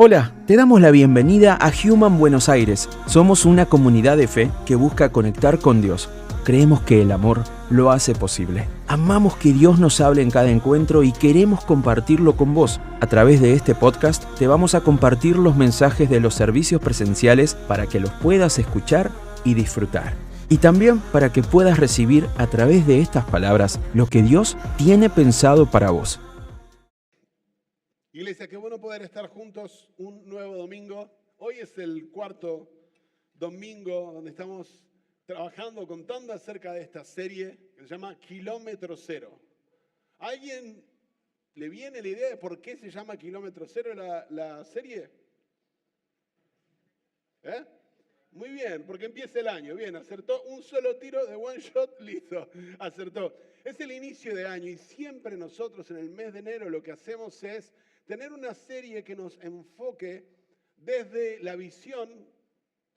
Hola, te damos la bienvenida a Human Buenos Aires. Somos una comunidad de fe que busca conectar con Dios. Creemos que el amor lo hace posible. Amamos que Dios nos hable en cada encuentro y queremos compartirlo con vos. A través de este podcast te vamos a compartir los mensajes de los servicios presenciales para que los puedas escuchar y disfrutar. Y también para que puedas recibir a través de estas palabras lo que Dios tiene pensado para vos. Iglesia, qué bueno poder estar juntos un nuevo domingo. Hoy es el cuarto domingo donde estamos trabajando, contando acerca de esta serie que se llama Kilómetro Cero. ¿A alguien le viene la idea de por qué se llama Kilómetro Cero la serie? Muy bien, porque empieza el año. Bien, acertó un solo tiro de one shot, listo, acertó. Es el inicio de año y siempre nosotros en el mes de enero lo que hacemos es tener una serie que nos enfoque desde la visión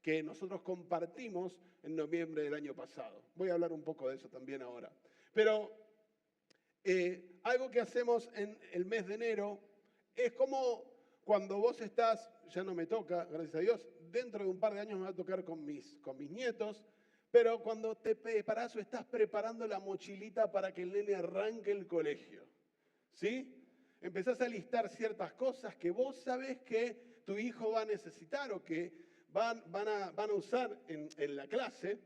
que nosotros compartimos en noviembre del año pasado. Voy a hablar un poco de eso también ahora. Pero algo que hacemos en el mes de enero es como cuando vos estás, ya no me toca, gracias a Dios, dentro de un par de años me va a tocar con mis nietos, pero cuando te preparás o estás preparando la mochilita para que el nene arranque el colegio, ¿sí? Empezás a listar ciertas cosas que vos sabés que tu hijo va a necesitar o que van a usar en la clase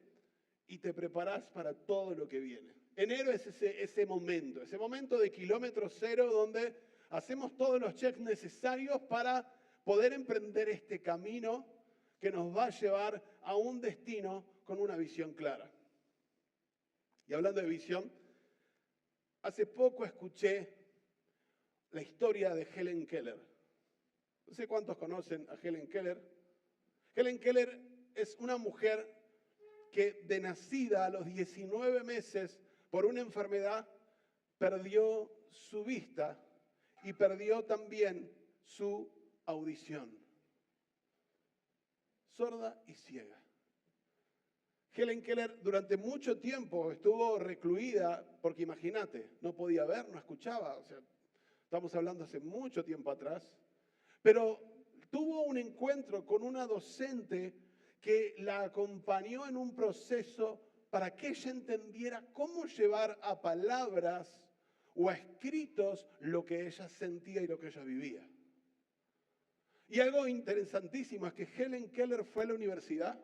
y te preparás para todo lo que viene. Enero es ese momento de kilómetro cero donde hacemos todos los checks necesarios para poder emprender este camino que nos va a llevar a un destino con una visión clara. Y hablando de visión, hace poco escuché la historia de Helen Keller. No sé cuántos conocen a Helen Keller. Helen Keller es una mujer que de nacida a los 19 meses por una enfermedad perdió su vista y perdió también su audición. Sorda y ciega. Helen Keller durante mucho tiempo estuvo recluida porque imagínate, no podía ver, no escuchaba, o sea, estamos hablando hace mucho tiempo atrás, pero tuvo un encuentro con una docente que la acompañó en un proceso para que ella entendiera cómo llevar a palabras o a escritos lo que ella sentía y lo que ella vivía. Y algo interesantísimo es que Helen Keller fue a la universidad,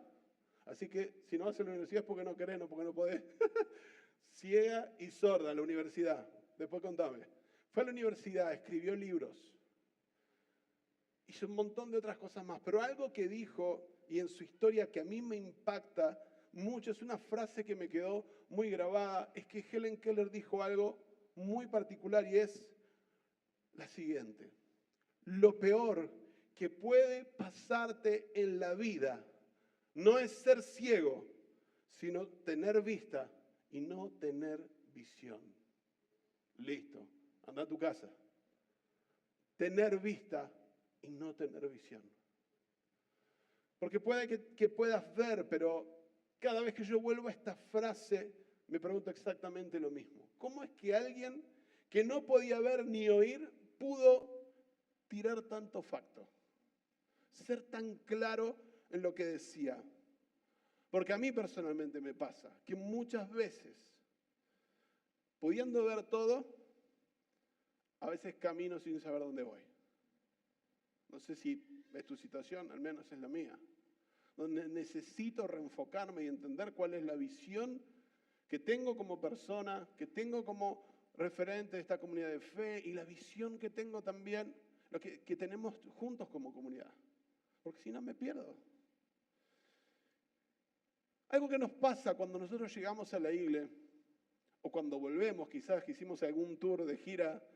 así que si no vas a la universidad es porque no querés, no porque no podés. Ciega y sorda a la universidad, después contame. Fue a la universidad, escribió libros, hizo un montón de otras cosas más, pero algo que dijo y en su historia que a mí me impacta mucho, es una frase que me quedó muy grabada, es que Helen Keller dijo algo muy particular y es la siguiente: lo peor que puede pasarte en la vida no es ser ciego, sino tener vista y no tener visión. Listo, anda a tu casa. Tener vista y no tener visión. Porque puede que puedas ver, pero cada vez que yo vuelvo a esta frase, me pregunto exactamente lo mismo. ¿Cómo es que alguien que no podía ver ni oír pudo tirar tanto facto? Ser tan claro en lo que decía. Porque a mí personalmente me pasa que muchas veces, pudiendo ver todo, a veces camino sin saber dónde voy. No sé si es tu situación, al menos es la mía. Donde necesito reenfocarme y entender cuál es la visión que tengo como persona, que tengo como referente de esta comunidad de fe y la visión que tengo también, lo que tenemos juntos como comunidad. Porque si no me pierdo. Algo que nos pasa cuando nosotros llegamos a la iglesia o cuando volvemos, quizás que hicimos algún tour de gira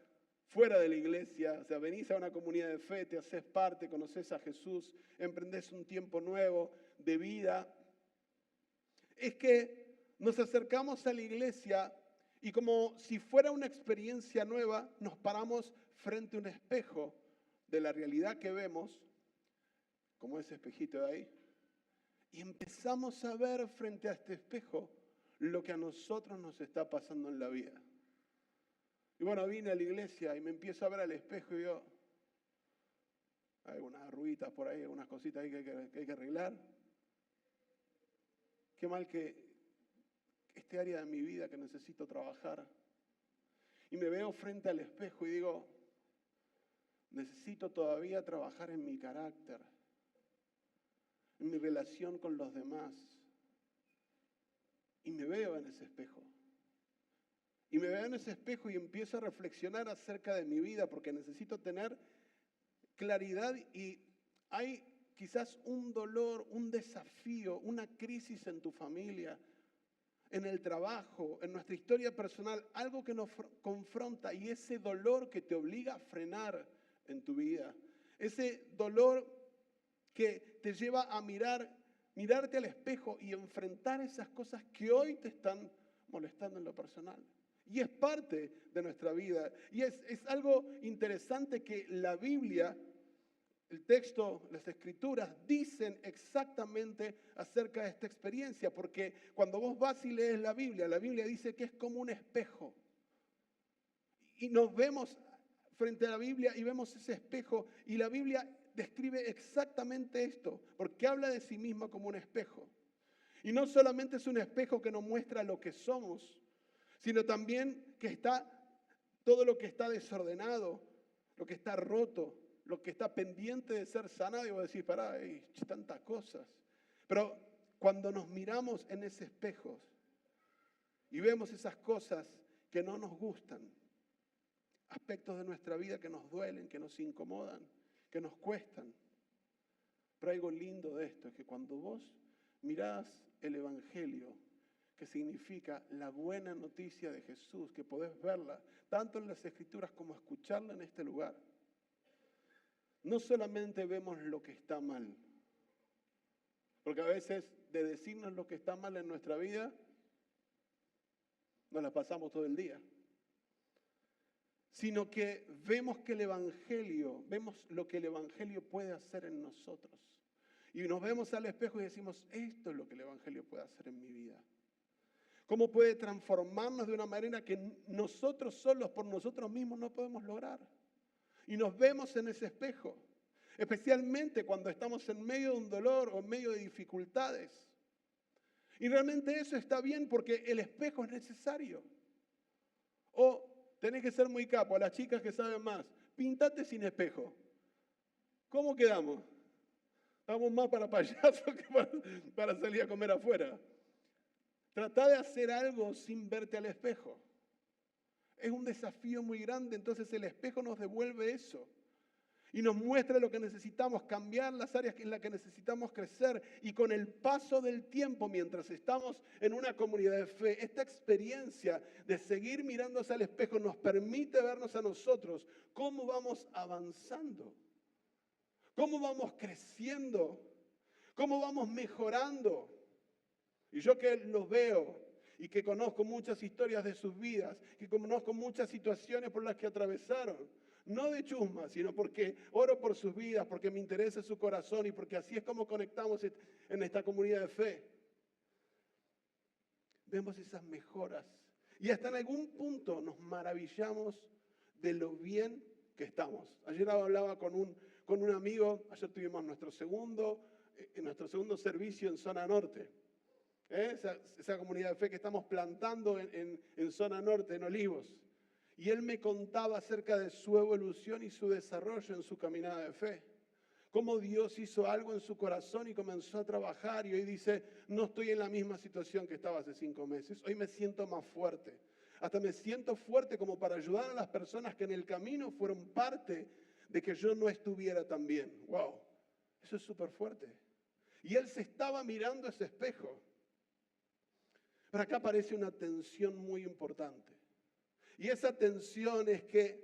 fuera de la iglesia, o sea, venís a una comunidad de fe, te haces parte, conoces a Jesús, emprendés un tiempo nuevo de vida, es que nos acercamos a la iglesia y como si fuera una experiencia nueva, nos paramos frente a un espejo de la realidad que vemos, como ese espejito de ahí, y empezamos a ver frente a este espejo lo que a nosotros nos está pasando en la vida. Y bueno, vine a la iglesia y me empiezo a ver al espejo y digo, Hay unas arruguitas por ahí, unas cositas ahí que hay que arreglar. Qué mal que este área de mi vida que necesito trabajar. Y me veo frente al espejo y digo, necesito todavía trabajar en mi carácter, en mi relación con los demás. Y me veo en ese espejo. Y me veo en ese espejo y empiezo a reflexionar acerca de mi vida porque necesito tener claridad y hay quizás un dolor, un desafío, una crisis en tu familia, en el trabajo, en nuestra historia personal, algo que nos confronta y ese dolor que te obliga a frenar en tu vida. Ese dolor que te lleva a mirarte al espejo y enfrentar esas cosas que hoy te están molestando en lo personal. Y es parte de nuestra vida. Y es algo interesante que la Biblia, el texto, las escrituras dicen exactamente acerca de esta experiencia. Porque cuando vos vas y lees la Biblia dice que es como un espejo. Y nos vemos frente a la Biblia y vemos ese espejo. Y la Biblia describe exactamente esto. Porque habla de sí misma como un espejo. Y no solamente es un espejo que nos muestra lo que somos, sino también que está todo lo que está desordenado, lo que está roto, lo que está pendiente de ser sanado. Y voy a decir, pará, hay tantas cosas. Pero cuando nos miramos en ese espejo y vemos esas cosas que no nos gustan, aspectos de nuestra vida que nos duelen, que nos incomodan, que nos cuestan. Pero algo lindo de esto es que cuando vos mirás el Evangelio, que significa la buena noticia de Jesús, que podés verla tanto en las Escrituras como escucharla en este lugar, no solamente vemos lo que está mal, porque a veces de decirnos lo que está mal en nuestra vida, nos la pasamos todo el día, sino que vemos que el Evangelio, vemos lo que el Evangelio puede hacer en nosotros. Y nos vemos al espejo y decimos, esto es lo que el Evangelio puede hacer en mi vida. Cómo puede transformarnos de una manera que nosotros solos, por nosotros mismos, no podemos lograr. Y nos vemos en ese espejo, especialmente cuando estamos en medio de un dolor o en medio de dificultades. Y realmente eso está bien porque el espejo es necesario. O tenés que ser muy capo, a las chicas que saben más, pintate sin espejo. ¿Cómo quedamos? Estamos más para payasos que para salir a comer afuera. Trata de hacer algo sin verte al espejo. Es un desafío muy grande, entonces el espejo nos devuelve eso. Y nos muestra lo que necesitamos, cambiar las áreas en las que necesitamos crecer. Y con el paso del tiempo, mientras estamos en una comunidad de fe, esta experiencia de seguir mirándose al espejo nos permite vernos a nosotros cómo vamos avanzando, cómo vamos creciendo, cómo vamos mejorando. Y yo que los veo y que conozco muchas historias de sus vidas, que conozco muchas situaciones por las que atravesaron, no de chusma, sino porque oro por sus vidas, porque me interesa su corazón y porque así es como conectamos en esta comunidad de fe. Vemos esas mejoras y hasta en algún punto nos maravillamos de lo bien que estamos. Ayer hablaba con un amigo, ayer tuvimos nuestro segundo servicio en zona norte. Esa comunidad de fe que estamos plantando en zona norte, en Olivos. Y él me contaba acerca de su evolución y su desarrollo en su caminada de fe. Cómo Dios hizo algo en su corazón y comenzó a trabajar. Y hoy dice, no estoy en la misma situación que estaba hace 5 meses. Hoy me siento más fuerte. Hasta me siento fuerte como para ayudar a las personas que en el camino fueron parte de que yo no estuviera tan bien. ¡Wow! Eso es súper fuerte. Y él se estaba mirando a ese espejo. Pero acá aparece una tensión muy importante. Y esa tensión es que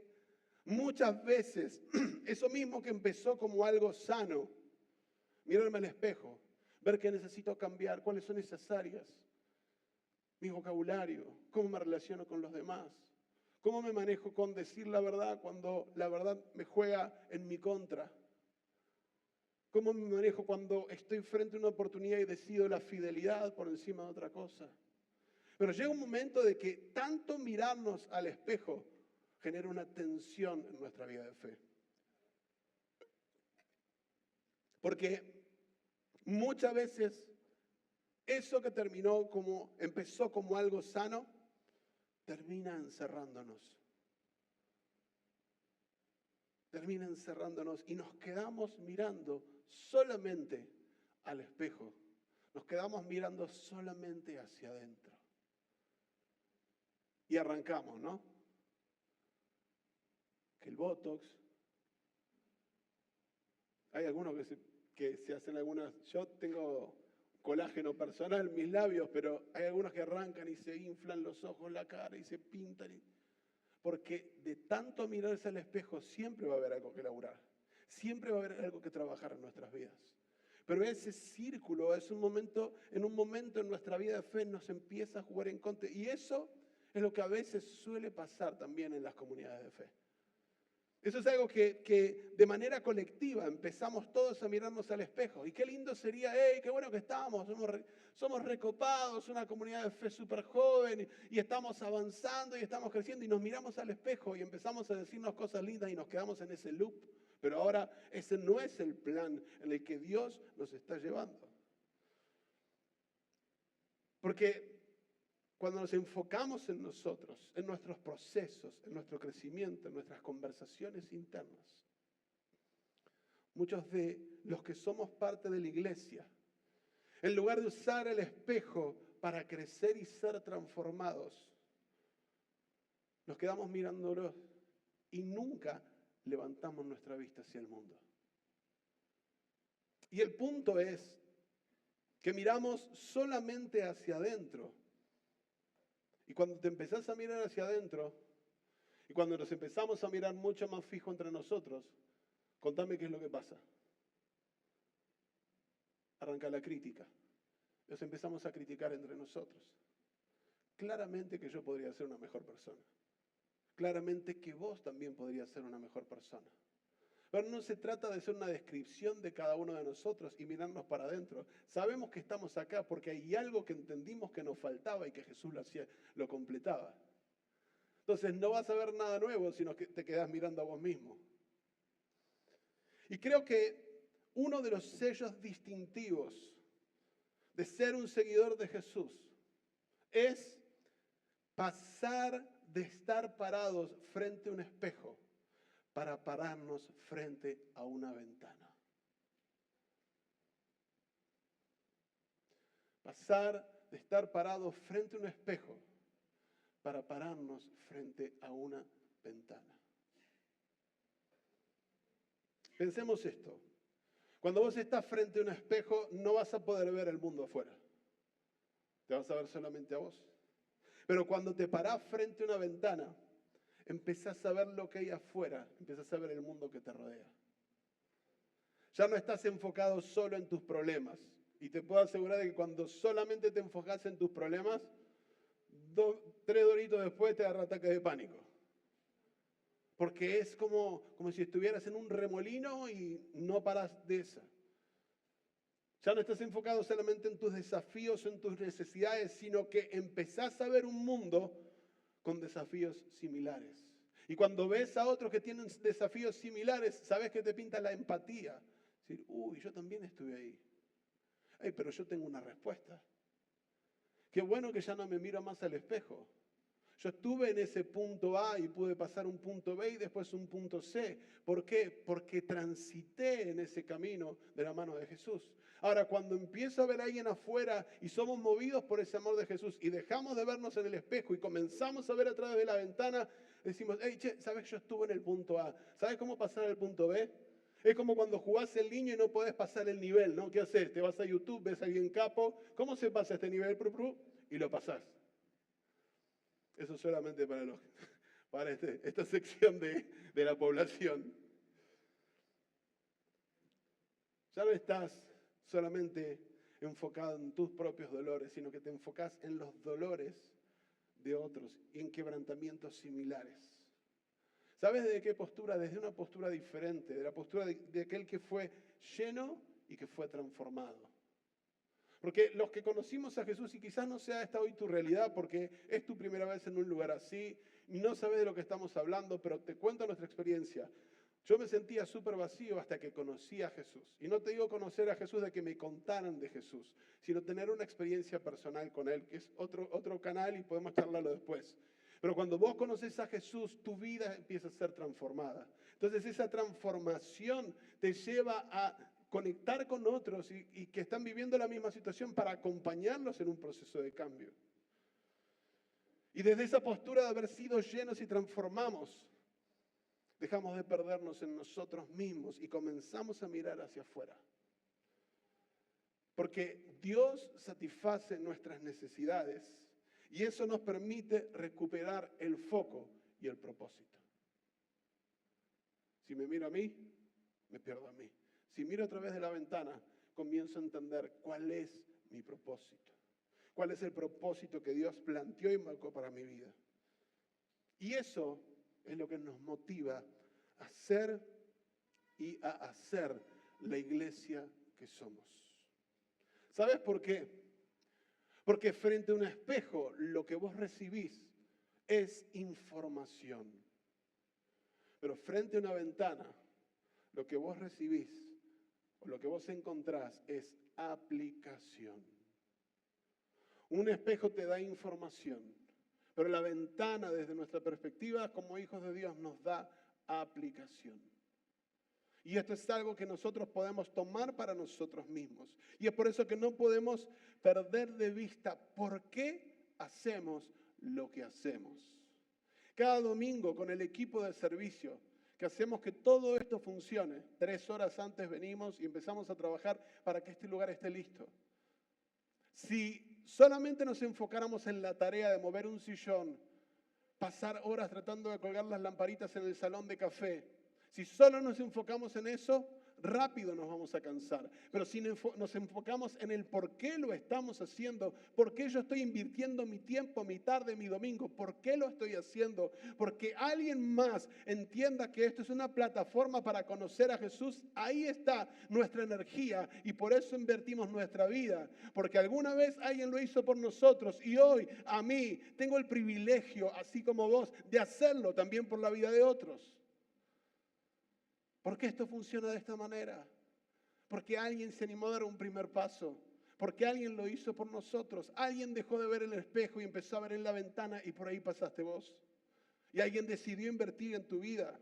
muchas veces eso mismo que empezó como algo sano, mirarme al espejo, ver que necesito cambiar, cuáles son esas áreas, mi vocabulario, cómo me relaciono con los demás, cómo me manejo con decir la verdad cuando la verdad me juega en mi contra, cómo me manejo cuando estoy frente a una oportunidad y decido la fidelidad por encima de otra cosa. Pero llega un momento de que tanto mirarnos al espejo genera una tensión en nuestra vida de fe. Porque muchas veces eso que empezó como algo sano, termina encerrándonos. Termina encerrándonos y nos quedamos mirando solamente al espejo. Nos quedamos mirando solamente hacia adentro. Y arrancamos, ¿no? Que el Botox. Hay algunos que se hacen algunas. Yo tengo colágeno personal en mis labios, pero hay algunos que arrancan y se inflan los ojos, la cara y se pintan. Porque de tanto mirarse al espejo siempre va a haber algo que elaborar. Siempre va a haber algo que trabajar en nuestras vidas. Pero ese círculo en un momento en nuestra vida de fe nos empieza a jugar en contra. Y eso es lo que a veces suele pasar también en las comunidades de fe. Eso es algo que de manera colectiva empezamos todos a mirarnos al espejo. Y qué lindo sería, qué bueno que estamos, somos recopados, una comunidad de fe súper joven y estamos avanzando y estamos creciendo y nos miramos al espejo y empezamos a decirnos cosas lindas y nos quedamos en ese loop. Pero ahora ese no es el plan en el que Dios nos está llevando. Porque cuando nos enfocamos en nosotros, en nuestros procesos, en nuestro crecimiento, en nuestras conversaciones internas, muchos de los que somos parte de la iglesia, en lugar de usar el espejo para crecer y ser transformados, nos quedamos mirándolos y nunca levantamos nuestra vista hacia el mundo. Y el punto es que miramos solamente hacia adentro. Y cuando te empezás a mirar hacia adentro, y cuando nos empezamos a mirar mucho más fijo entre nosotros, contame qué es lo que pasa. Arranca la crítica. Nos empezamos a criticar entre nosotros. Claramente que yo podría ser una mejor persona. Claramente que vos también podrías ser una mejor persona. Pero no se trata de ser una descripción de cada uno de nosotros y mirarnos para adentro. Sabemos que estamos acá porque hay algo que entendimos que nos faltaba y que Jesús lo completaba. Entonces no vas a ver nada nuevo, sino que te quedás mirando a vos mismo. Y creo que uno de los sellos distintivos de ser un seguidor de Jesús es pasar de estar parados frente a un espejo para pararnos frente a una ventana. Pasar de estar parados frente a un espejo para pararnos frente a una ventana. Pensemos esto. Cuando vos estás frente a un espejo, no vas a poder ver el mundo afuera. Te vas a ver solamente a vos. Pero cuando te parás frente a una ventana, empezás a ver lo que hay afuera, empezás a ver el mundo que te rodea. Ya no estás enfocado solo en tus problemas. Y te puedo asegurar de que cuando solamente te enfocas en tus problemas, 3 doritos después te agarra ataque de pánico. Porque es como si estuvieras en un remolino y no paras de esa. Ya no estás enfocado solamente en tus desafíos, en tus necesidades, sino que empezás a ver un mundo con desafíos similares. Y cuando ves a otros que tienen desafíos similares, sabes que te pinta la empatía. Decir, yo también estuve ahí. Pero yo tengo una respuesta. Qué bueno que ya no me miro más al espejo. Yo estuve en ese punto A y pude pasar un punto B y después un punto C. ¿Por qué? Porque transité en ese camino de la mano de Jesús. Ahora, cuando empiezo a ver a alguien afuera y somos movidos por ese amor de Jesús y dejamos de vernos en el espejo y comenzamos a ver a través de la ventana, decimos, ¿sabes? Yo estuve en el punto A. ¿Sabes cómo pasar al punto B? Es como cuando jugás el niño y no podés pasar el nivel, ¿no? ¿Qué haces? Te vas a YouTube, ves a alguien capo. ¿Cómo se pasa este nivel? Y lo pasás. Eso solamente para esta sección de la población. Ya no estás solamente enfocado en tus propios dolores, sino que te enfocas en los dolores de otros y en quebrantamientos similares. ¿Sabes de qué postura? Desde una postura diferente, de la postura de aquel que fue lleno y que fue transformado. Porque los que conocimos a Jesús, y quizás no sea esta hoy tu realidad, porque es tu primera vez en un lugar así, y no sabes de lo que estamos hablando, pero te cuento nuestra experiencia. Yo me sentía súper vacío hasta que conocí a Jesús. Y no te digo conocer a Jesús de que me contaran de Jesús, sino tener una experiencia personal con Él, que es otro canal y podemos charlarlo después. Pero cuando vos conoces a Jesús, tu vida empieza a ser transformada. Entonces esa transformación te lleva a conectar con otros y que están viviendo la misma situación para acompañarlos en un proceso de cambio. Y desde esa postura de haber sido llenos y transformamos, dejamos de perdernos en nosotros mismos y comenzamos a mirar hacia afuera. Porque Dios satisface nuestras necesidades y eso nos permite recuperar el foco y el propósito. Si me miro a mí, me pierdo a mí. Si miro a través de la ventana, comienzo a entender cuál es mi propósito. Cuál es el propósito que Dios planteó y marcó para mi vida. Y eso es lo que nos motiva a ser y a hacer la iglesia que somos. ¿Sabes por qué? Porque frente a un espejo lo que vos recibís es información. Pero frente a una ventana lo que vos recibís o lo que vos encontrás es aplicación. Un espejo te da información, pero la ventana desde nuestra perspectiva como hijos de Dios nos da aplicación. Y esto es algo que nosotros podemos tomar para nosotros mismos. Y es por eso que no podemos perder de vista por qué hacemos lo que hacemos. Cada domingo con el equipo de servicio, que hacemos que todo esto funcione, 3 horas antes venimos y empezamos a trabajar para que este lugar esté listo. Si solamente nos enfocáramos en la tarea de mover un sillón, pasar horas tratando de colgar las lamparitas en el salón de café, si solo nos enfocamos en eso, rápido nos vamos a cansar. Pero si nos enfocamos en el por qué lo estamos haciendo, por qué yo estoy invirtiendo mi tiempo, mi tarde, mi domingo, por qué lo estoy haciendo, porque alguien más entienda que esto es una plataforma para conocer a Jesús, ahí está nuestra energía y por eso invertimos nuestra vida. Porque alguna vez alguien lo hizo por nosotros y hoy a mí tengo el privilegio, así como vos, de hacerlo también por la vida de otros. ¿Por qué esto funciona de esta manera? Porque alguien se animó a dar un primer paso. Porque alguien lo hizo por nosotros. Alguien dejó de ver el espejo y empezó a ver en la ventana y por ahí pasaste vos. Y alguien decidió invertir en tu vida.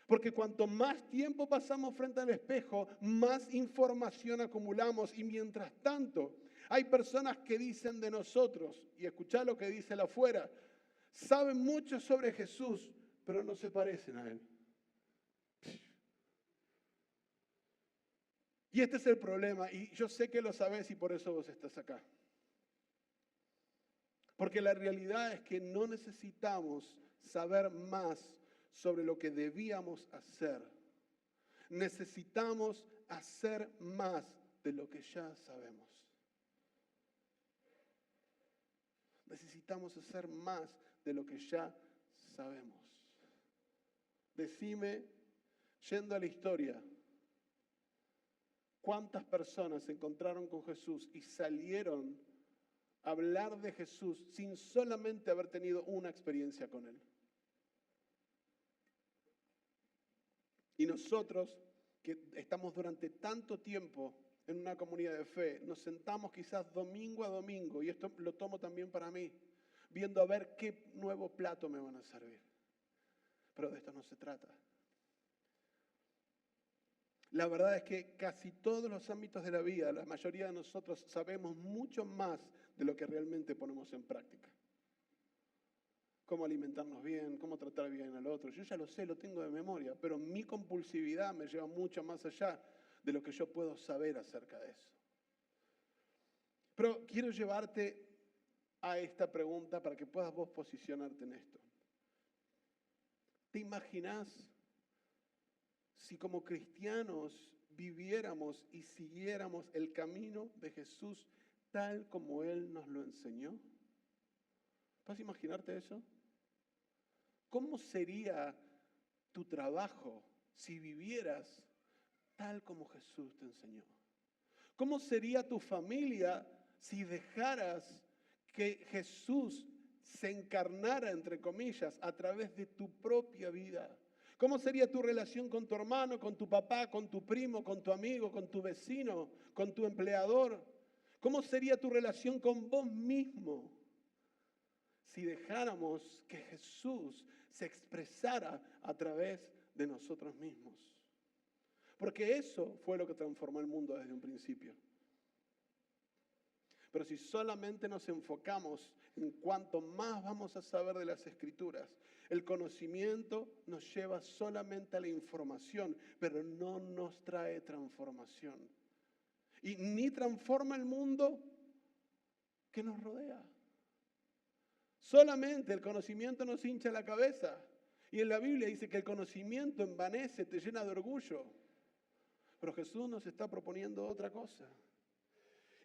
Porque cuanto más tiempo pasamos frente al espejo, más información acumulamos. Y mientras tanto, hay personas que dicen de nosotros, y escuchá lo que dice el afuera, saben mucho sobre Jesús, pero no se parecen a Él. Y este es el problema, y yo sé que lo sabés y por eso vos estás acá. Porque la realidad es que no necesitamos saber más sobre lo que debíamos hacer. Necesitamos hacer más de lo que ya sabemos. Necesitamos hacer más de lo que ya sabemos. Decime, yendo a la historia, ¿cuántas personas se encontraron con Jesús y salieron a hablar de Jesús sin solamente haber tenido una experiencia con Él? Y nosotros, que estamos durante tanto tiempo en una comunidad de fe, nos sentamos quizás domingo a domingo, y esto lo tomo también para mí, viendo a ver qué nuevo plato me van a servir. Pero de esto no se trata. La verdad es que casi todos los ámbitos de la vida, la mayoría de nosotros sabemos mucho más de lo que realmente ponemos en práctica. Cómo alimentarnos bien, cómo tratar bien al otro. Yo ya lo sé, lo tengo de memoria, pero mi compulsividad me lleva mucho más allá de lo que yo puedo saber acerca de eso. Pero quiero llevarte a esta pregunta para que puedas vos posicionarte en esto. ¿Te imaginás si como cristianos viviéramos y siguiéramos el camino de Jesús tal como Él nos lo enseñó? ¿Puedes imaginarte eso? ¿Cómo sería tu trabajo si vivieras tal como Jesús te enseñó? ¿Cómo sería tu familia si dejaras que Jesús se encarnara, entre comillas, a través de tu propia vida? ¿Cómo sería tu relación con tu hermano, con tu papá, con tu primo, con tu amigo, con tu vecino, con tu empleador? ¿Cómo sería tu relación con vos mismo si dejáramos que Jesús se expresara a través de nosotros mismos? Porque eso fue lo que transformó el mundo desde un principio. Pero si solamente nos enfocamos en cuanto más vamos a saber de las Escrituras, el conocimiento nos lleva solamente a la información, pero no nos trae transformación. Y ni transforma el mundo que nos rodea. Solamente el conocimiento nos hincha la cabeza. Y en la Biblia dice que el conocimiento envanece, te llena de orgullo. Pero Jesús nos está proponiendo otra cosa.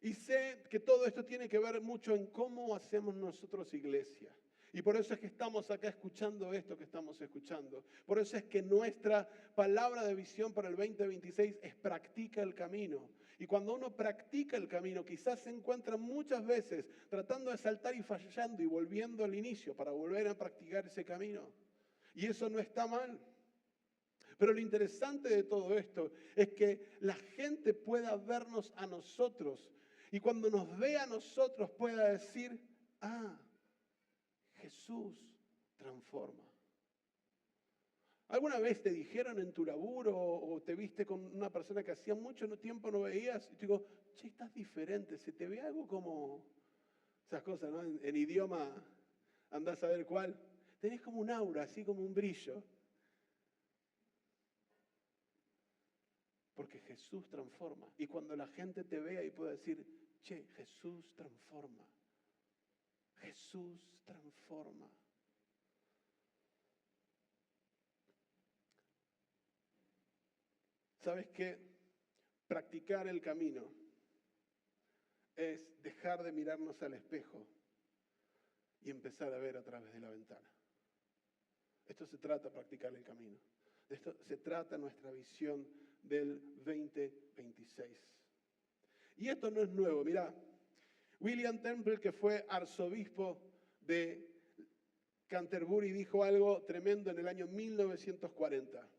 Y sé que todo esto tiene que ver mucho en cómo hacemos nosotros iglesia. Y por eso es que estamos acá escuchando esto que estamos escuchando. Por eso es que nuestra palabra de visión para el 2026 es practica el camino. Y cuando uno practica el camino, quizás se encuentra muchas veces tratando de saltar y fallando y volviendo al inicio para volver a practicar ese camino. Y eso no está mal. Pero lo interesante de todo esto es que la gente pueda vernos a nosotros. Y cuando nos ve a nosotros pueda decir, Jesús transforma. ¿Alguna vez te dijeron en tu laburo o te viste con una persona que hacía mucho tiempo no veías? Y te digo, che, estás diferente, se te ve algo como esas cosas, ¿no? En idioma, andás a ver cuál. Tenés como un aura, así como un brillo. Porque Jesús transforma. Y cuando la gente te vea y pueda decir, che, Jesús transforma. Jesús transforma. ¿Sabes qué? Practicar el camino es dejar de mirarnos al espejo y empezar a ver a través de la ventana. Esto se trata de practicar el camino. De esto se trata nuestra visión del 2026. Y esto no es nuevo. Mirá, William Temple, que fue arzobispo de Canterbury, dijo algo tremendo en el año 1940.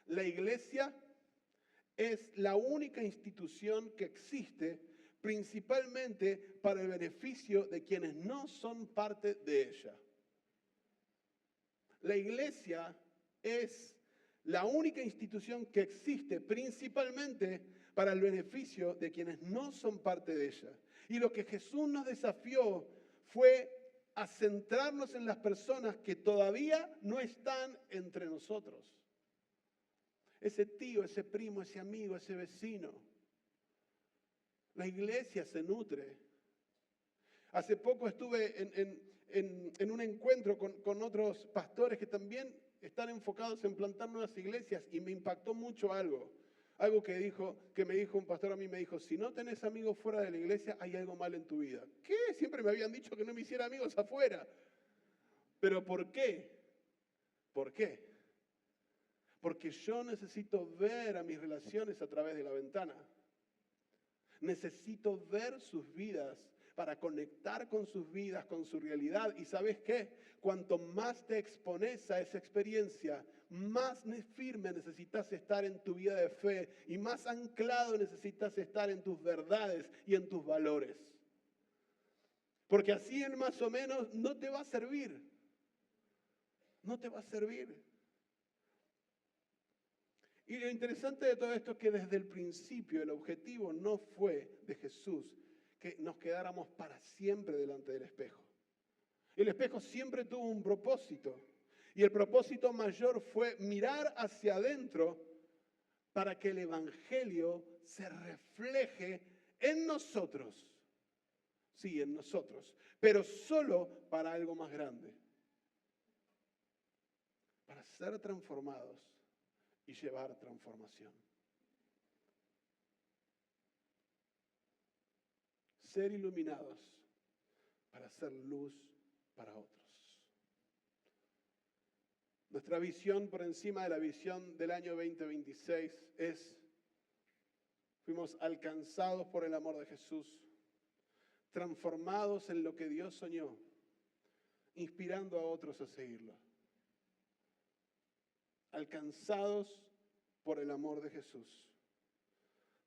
La iglesia es la única institución que existe principalmente para el beneficio de quienes no son parte de ella. La iglesia es la única institución que existe principalmente para el beneficio de quienes no son parte de ella. Y lo que Jesús nos desafió fue a centrarnos en las personas que todavía no están entre nosotros. Ese tío, ese primo, ese amigo, ese vecino. La iglesia se nutre. Hace poco estuve en un encuentro con otros pastores que también están enfocados en plantar nuevas iglesias y me impactó mucho algo. Algo que me dijo un pastor a mí, me dijo, si no tenés amigos fuera de la iglesia, hay algo mal en tu vida. ¿Qué? Siempre me habían dicho que no me hiciera amigos afuera. ¿Pero por qué? ¿Por qué? Porque yo necesito ver a mis relaciones a través de la ventana. Necesito ver sus vidas para conectar con sus vidas, con su realidad. ¿Y sabes qué? Cuanto más te expones a esa experiencia, más firme necesitas estar en tu vida de fe y más anclado necesitas estar en tus verdades y en tus valores. Porque así en más o menos no te va a servir. No te va a servir. Y lo interesante de todo esto es que desde el principio el objetivo no fue de Jesús que nos quedáramos para siempre delante del espejo. El espejo siempre tuvo un propósito. Y el propósito mayor fue mirar hacia adentro para que el Evangelio se refleje en nosotros. Sí, en nosotros. Pero solo para algo más grande. Para ser transformados y llevar transformación. Ser iluminados para ser luz para otros. Nuestra visión por encima de la visión del año 2026 es, fuimos alcanzados por el amor de Jesús, transformados en lo que Dios soñó, inspirando a otros a seguirlo. alcanzados por el amor de Jesús,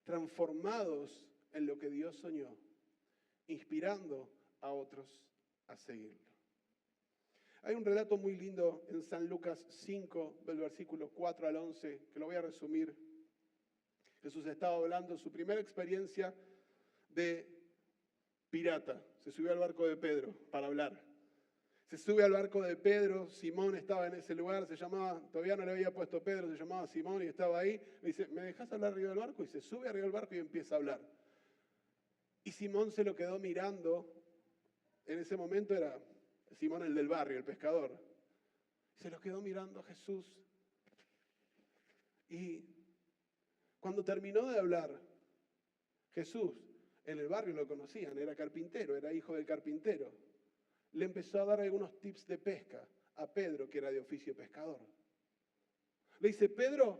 transformados en lo que Dios soñó, inspirando a otros a seguirlo. Hay un relato muy lindo en San Lucas 5, del versículo 4 al 11, que lo voy a resumir. Jesús estaba hablando de su primera experiencia de pirata. Se subió al barco de Pedro para hablar. Se sube al barco de Pedro, Simón estaba en ese lugar, todavía no le había puesto Pedro, se llamaba Simón y estaba ahí. Le dice, ¿me dejas hablar arriba del barco? Y se sube arriba del barco y empieza a hablar. Y Simón se lo quedó mirando. En ese momento era Simón el del barrio, el pescador. Se lo quedó mirando a Jesús. Y cuando terminó de hablar, Jesús, en el barrio lo conocían, era carpintero, era hijo del carpintero. Le empezó a dar algunos tips de pesca a Pedro, que era de oficio pescador. Le dice, Pedro,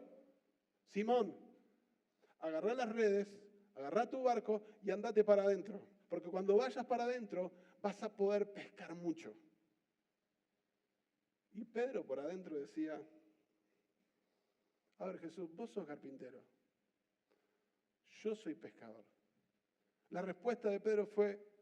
Simón, agarrá las redes, agarrá tu barco y andate para adentro. Porque cuando vayas para adentro vas a poder pescar mucho. Y Pedro por adentro decía, a ver Jesús, vos sos carpintero, yo soy pescador. La respuesta de Pedro fue,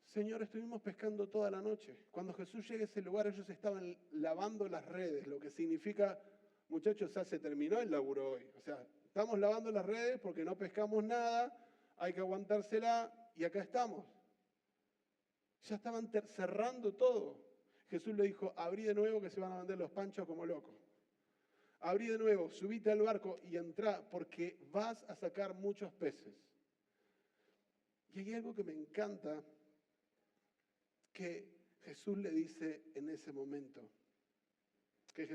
Señor, estuvimos pescando toda la noche. Cuando Jesús llega a ese lugar, ellos estaban lavando las redes, lo que significa, muchachos, ya se terminó el laburo hoy. O sea, estamos lavando las redes porque no pescamos nada, hay que aguantársela y acá estamos. Ya estaban cerrando todo. Jesús le dijo, abrí de nuevo que se van a vender los panchos como locos. Abrí de nuevo, subite al barco y entrá porque vas a sacar muchos peces. Y hay algo que me encanta que Jesús le dice en ese momento. Que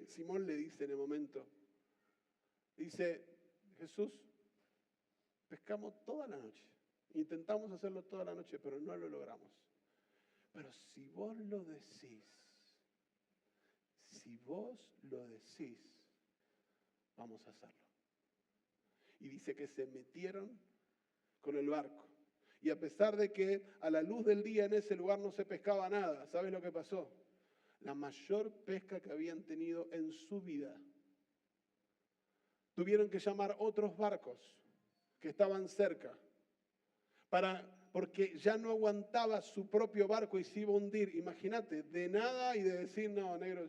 Simón le dice en el momento. Dice, Jesús, pescamos toda la noche. Intentamos hacerlo toda la noche, pero no lo logramos. Pero si vos lo decís, vamos a hacerlo. Y dice que se metieron con el barco. Y a pesar de que a la luz del día en ese lugar no se pescaba nada, ¿sabes lo que pasó? La mayor pesca que habían tenido en su vida. Tuvieron que llamar otros barcos que estaban cerca porque ya no aguantaba su propio barco y se iba a hundir. Imagínate, de nada y de decir, no, negro,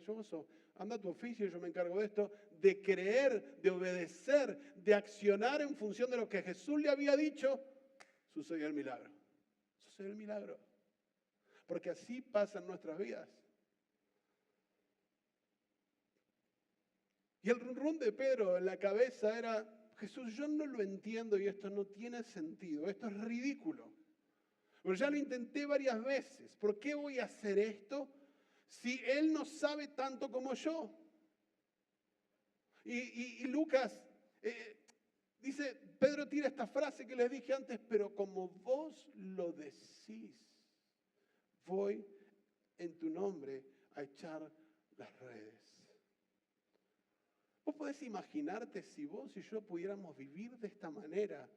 anda a tu oficio, yo me encargo de esto, de creer, de obedecer, de accionar en función de lo que Jesús le había dicho, sucedió el milagro. Sucedió el milagro. Porque así pasa en nuestras vidas. Y el rum de Pedro en la cabeza era, Jesús, yo no lo entiendo y esto no tiene sentido, esto es ridículo. Pero ya lo intenté varias veces. ¿Por qué voy a hacer esto si Él no sabe tanto como yo? Y Lucas dice, Pedro tira esta frase que les dije antes, pero como vos lo decís, voy en tu nombre a echar las redes. ¿Vos podés imaginarte si vos y yo pudiéramos vivir de esta manera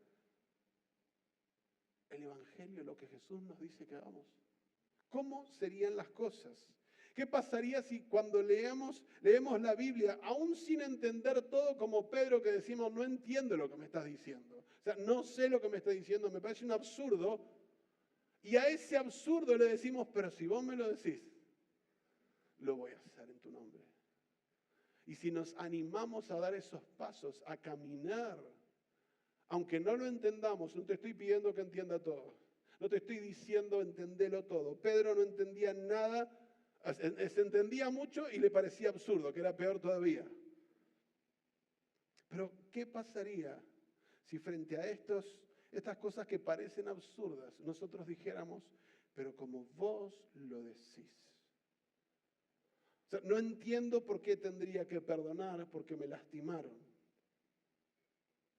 el Evangelio, lo que Jesús nos dice que hagamos? ¿Cómo serían las cosas? ¿Qué pasaría si cuando leemos la Biblia, aún sin entender todo como Pedro que decimos, no entiendo lo que me estás diciendo? O sea, no sé lo que me estás diciendo, me parece un absurdo. Y a ese absurdo le decimos, pero si vos me lo decís, lo voy a hacer en tu nombre. Y si nos animamos a dar esos pasos, a caminar, aunque no lo entendamos, no te estoy pidiendo que entienda todo. No te estoy diciendo entendelo todo. Pedro no entendía nada, se entendía mucho y le parecía absurdo, que era peor todavía. Pero, ¿qué pasaría si frente a estas cosas que parecen absurdas, nosotros dijéramos, pero como vos lo decís? O sea, no entiendo por qué tendría que perdonar porque me lastimaron.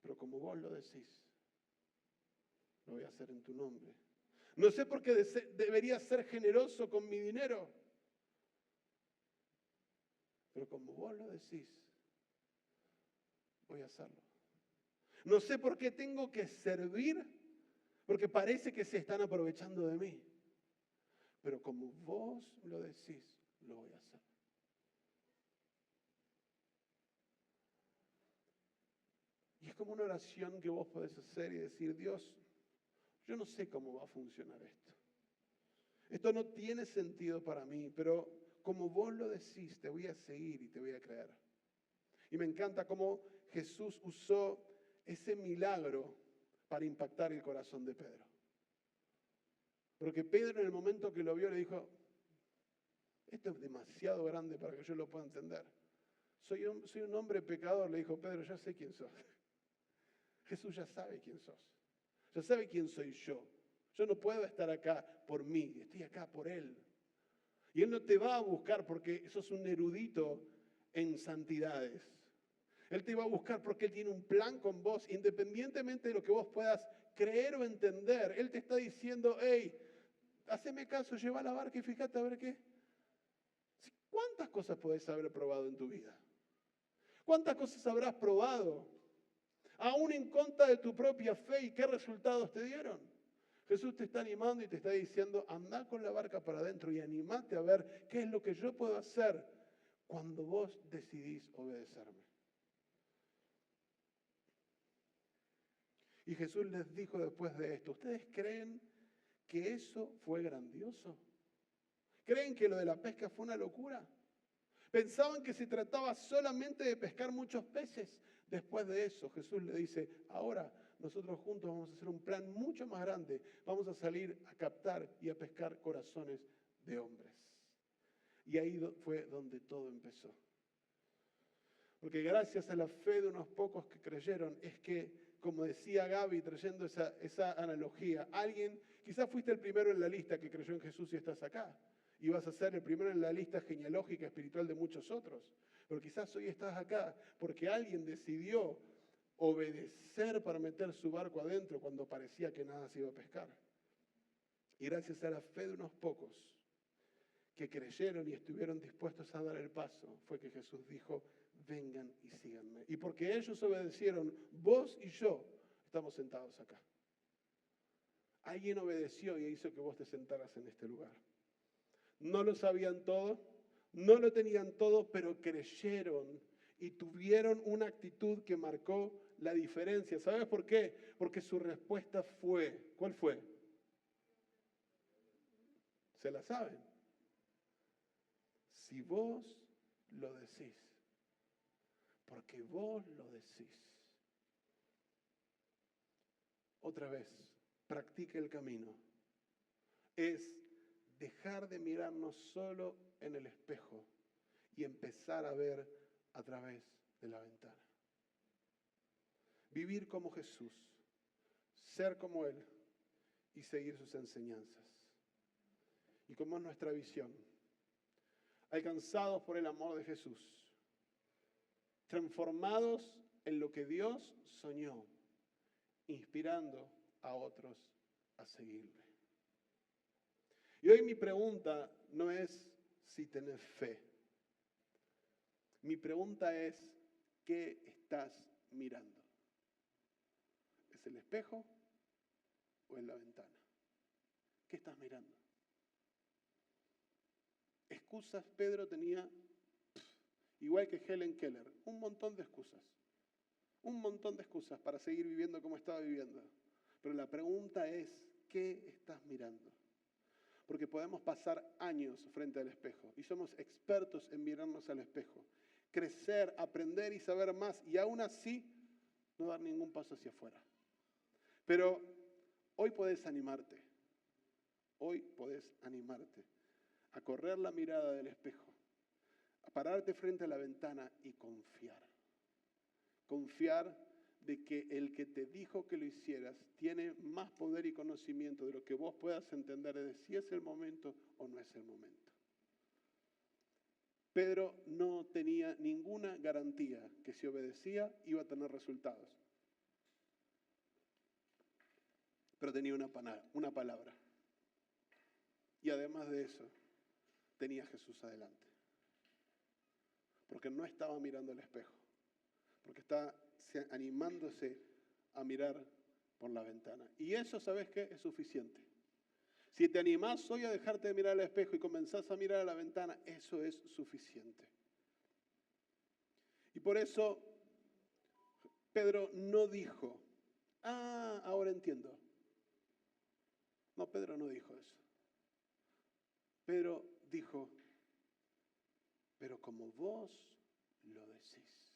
Pero como vos lo decís, lo voy a hacer en tu nombre. No sé por qué debería ser generoso con mi dinero. Pero como vos lo decís, voy a hacerlo. No sé por qué tengo que servir, porque parece que se están aprovechando de mí. Pero como vos lo decís, lo voy a hacer. Y es como una oración que vos podés hacer y decir, Dios, yo no sé cómo va a funcionar esto. Esto no tiene sentido para mí, pero como vos lo decís, te voy a seguir y te voy a creer. Y me encanta cómo Jesús usó ese milagro para impactar el corazón de Pedro. Porque Pedro en el momento que lo vio le dijo, esto es demasiado grande para que yo lo pueda entender. Soy un hombre pecador, le dijo Pedro, ya sé quién sos. Jesús ya sabe quién sos. Ya sabe quién soy yo. Yo no puedo estar acá por mí, estoy acá por Él. Y Él no te va a buscar porque sos un erudito en santidades. Él te va a buscar porque Él tiene un plan con vos, independientemente de lo que vos puedas creer o entender. Él te está diciendo, hey, haceme caso, lleva la barca y fíjate a ver qué. ¿Cuántas cosas podés haber probado en tu vida? ¿Cuántas cosas habrás probado? Aún en contra de tu propia fe, ¿y qué resultados te dieron? Jesús te está animando y te está diciendo, anda con la barca para adentro y animate a ver qué es lo que yo puedo hacer cuando vos decidís obedecerme. Y Jesús les dijo después de esto, ¿ustedes creen que eso fue grandioso? ¿Creen que lo de la pesca fue una locura? Pensaban que se trataba solamente de pescar muchos peces. Después de eso, Jesús le dice, ahora nosotros juntos vamos a hacer un plan mucho más grande. Vamos a salir a captar y a pescar corazones de hombres. Y ahí fue donde todo empezó. Porque gracias a la fe de unos pocos que creyeron, es que, como decía Gaby, trayendo esa analogía, alguien, quizás fuiste el primero en la lista que creyó en Jesús y estás acá. Y vas a ser el primero en la lista genealógica espiritual de muchos otros. Pero quizás hoy estás acá porque alguien decidió obedecer para meter su barco adentro cuando parecía que nada se iba a pescar. Y gracias a la fe de unos pocos que creyeron y estuvieron dispuestos a dar el paso, fue que Jesús dijo, vengan y síganme. Y porque ellos obedecieron, vos y yo estamos sentados acá. Alguien obedeció y hizo que vos te sentaras en este lugar. No lo sabían todo, no lo tenían todo, pero creyeron y tuvieron una actitud que marcó la diferencia. ¿Sabes por qué? Porque su respuesta fue, ¿cuál fue? ¿Se la saben? Si vos lo decís, porque vos lo decís. Otra vez, practica el camino. Es dejar de mirarnos solo en el espejo y empezar a ver a través de la ventana. Vivir como Jesús, ser como Él y seguir sus enseñanzas. Y como es nuestra visión, alcanzados por el amor de Jesús, transformados en lo que Dios soñó, inspirando a otros a seguirle. Y hoy mi pregunta no es si tenés fe. Mi pregunta es, ¿qué estás mirando? ¿Es el espejo o es la ventana? ¿Qué estás mirando? Excusas Pedro tenía, igual que Helen Keller, un montón de excusas. Un montón de excusas para seguir viviendo como estaba viviendo. Pero la pregunta es, ¿qué estás mirando? Porque podemos pasar años frente al espejo y somos expertos en mirarnos al espejo, crecer, aprender y saber más y aún así no dar ningún paso hacia afuera. Pero hoy podés animarte a correr la mirada del espejo, a pararte frente a la ventana y confiar. Confiar de que el que te dijo que lo hicieras tiene más poder y conocimiento de lo que vos puedas entender de si es el momento o no es el momento. Pedro no tenía ninguna garantía que si obedecía iba a tener resultados. Pero tenía una palabra. Y además de eso, tenía a Jesús adelante. Porque no estaba mirando al espejo. Porque está animándose a mirar por la ventana. Y eso, ¿sabes qué? Es suficiente. Si te animás hoy a dejarte de mirar al espejo y comenzás a mirar a la ventana, eso es suficiente. Y por eso Pedro no dijo, ahora entiendo. No, Pedro no dijo eso. Pedro dijo, pero como vos lo decís,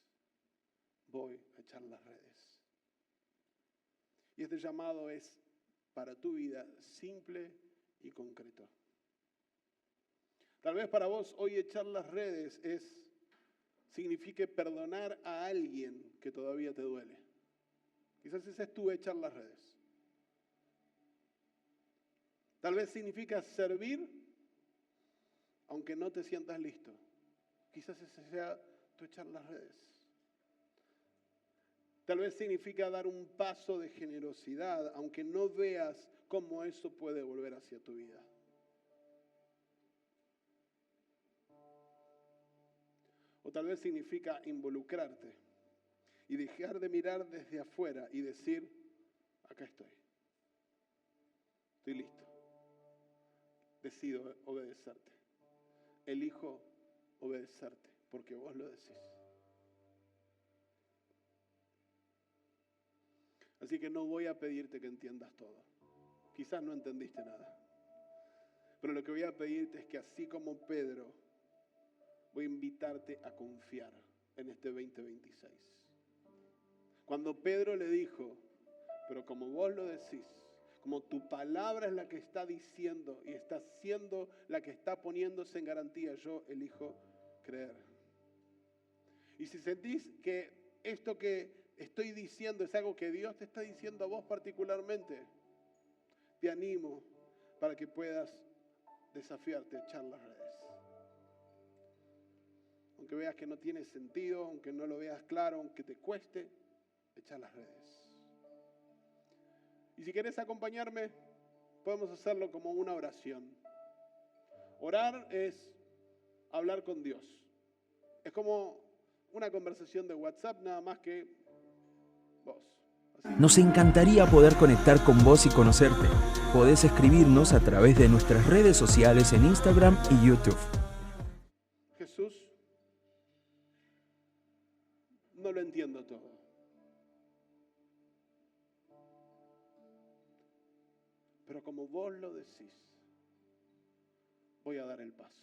voy a echar las redes. Y este llamado es para tu vida simple y concreto. Tal vez para vos hoy echar las redes signifique perdonar a alguien que todavía te duele. Quizás ese es tu echar las redes. Tal vez significa servir aunque no te sientas listo. Quizás ese sea tu echar las redes. Tal vez significa dar un paso de generosidad aunque no veas cómo eso puede volver hacia tu vida. O tal vez significa involucrarte y dejar de mirar desde afuera y decir, acá estoy. Estoy listo. Decido obedecerte. Elijo obedecerte porque vos lo decís. Así que no voy a pedirte que entiendas todo. Quizás no entendiste nada. Pero lo que voy a pedirte es que así como Pedro, voy a invitarte a confiar en este 2026. Cuando Pedro le dijo, pero como vos lo decís, como tu palabra es la que está diciendo y está siendo la que está poniéndose en garantía, yo elijo creer. Y si sentís que esto que estoy diciendo es algo que Dios te está diciendo a vos particularmente, te animo para que puedas desafiarte a echar las redes. Aunque veas que no tiene sentido, aunque no lo veas claro, aunque te cueste, echa las redes. Y si querés acompañarme, podemos hacerlo como una oración. Orar es hablar con Dios. Es como una conversación de WhatsApp, nada más que vos. Así. Nos encantaría poder conectar con vos y conocerte. Podés escribirnos a través de nuestras redes sociales en Instagram y YouTube. Jesús, no lo entiendo todo. Pero como vos lo decís, voy a dar el paso.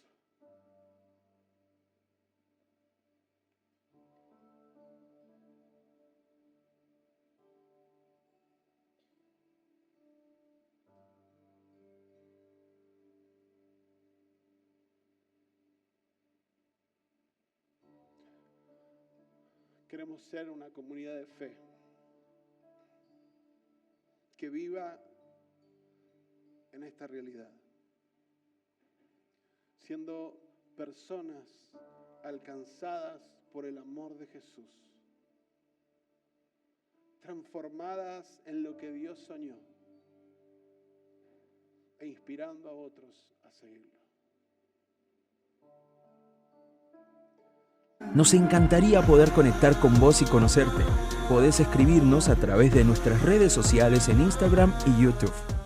Queremos ser una comunidad de fe que viva en esta realidad, siendo personas alcanzadas por el amor de Jesús, transformadas en lo que Dios soñó e inspirando a otros a seguirlo. Nos encantaría poder conectar con vos y conocerte. Podés escribirnos a través de nuestras redes sociales en Instagram y YouTube.